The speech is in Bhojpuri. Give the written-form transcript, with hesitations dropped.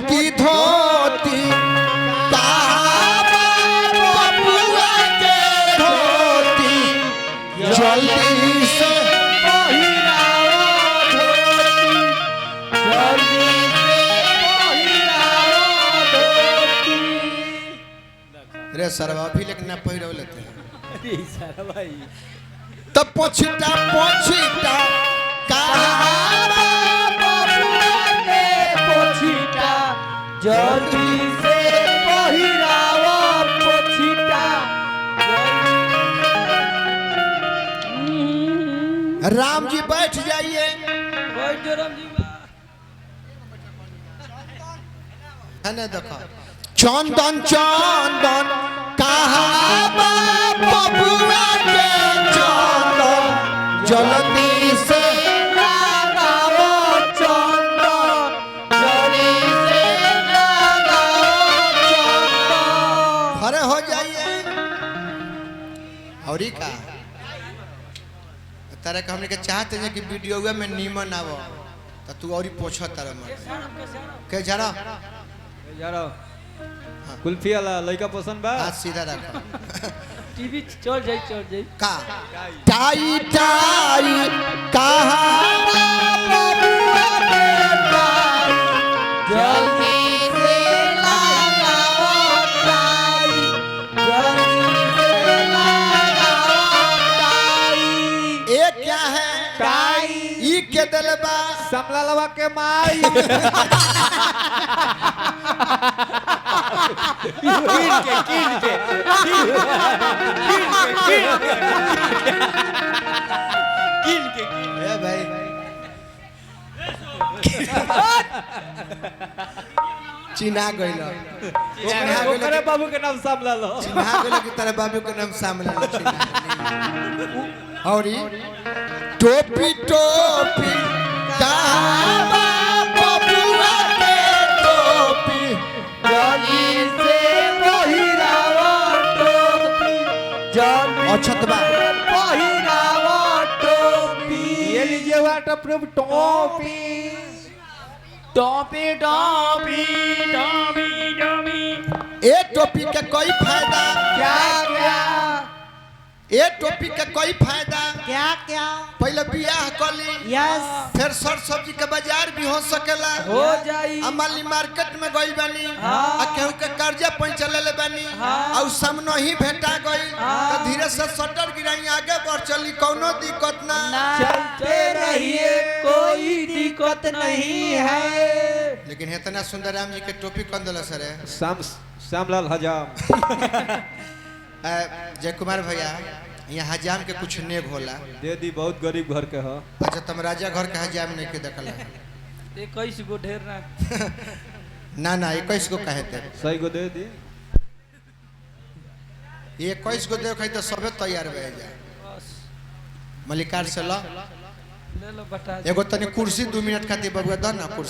धोती धोती बबुआ के धोती जल्दी से रे सरवा भी लेकिन ना पहिरो लेते हैं तो पोछिटा पोछिटा पोछिटा जल्दी से पहिरावा पोछिटा। राम जी बैठ जाइए। बैठ जो राम जी है ना देखो चंदन चंदन कहाँ बबुआ के चंदन जल्दी से लगाओ चंदन जल्दी से लगाओ चंदन। खड़े हो जाइए। और का तारे हमने के चाहते हैं कि वीडियो में नीमन आवो तो तू और पोछा तारा मत के जरा यारो कुल्फी वाला लड़का पसंद बा हाथ सीधा रखो टीवी चल जाई का टाई टाई कहाँ जल्दी से लगाओ टाई जल्दी से लगाओ टाई। ये क्या है टाई ई के दलबा समला लवा के माई ए भाई चिन्हा गइल ओकरे बाबू के नाम समला लो चिन्हा गइल कि तेरे बाबू के नाम सामने लो चिन्हा और टोपी टोपी कहाँ बबुआ के टोपी जल्दी से पहिरावा टोपी जल्दी अछतबा पहिरावा टोपी। ये लीजिए वाटरप्रूफ टोपी टोपी टोपी टोपी टोपी। ए टोपी के कोई फायदा क्या क्या ए टोपी के कोई फायदा क्या क्या पहले बियाह कली यस फिर सर सब्जी के बाजार भी हो सकेला हो जाई। अमाली मार्केट में गइल बानी हाँ। आ केहू के कर्जा पैंच ले बानी हाँ। और सामने ही भेटा गइल तो धीरे से शटर गिराई आगे बढ़ चली कोनो दिक्कत ना चलते रहिए कोई दिक्कत नहीं है। लेकिन इतना सुंदर राम जी के टोपी कौन दिला सर श्यामलाल हजाम जय कुमार भैया यहाँ हजाम के कुछ नेग होला दे दी बहुत गरीब घर के हो। अच्छा तुम राजा घर के हजाम नहीं के देखल 21 गो ढेर ना ना 21 को कहे थे सही को दे दी 21 को देख तो सबे तैयार भे जाए बस मल्लिकार से लो ले लो बता एगो तनी कुर्सी 2 मिनट खातिर बबुआ द ना कुर्सी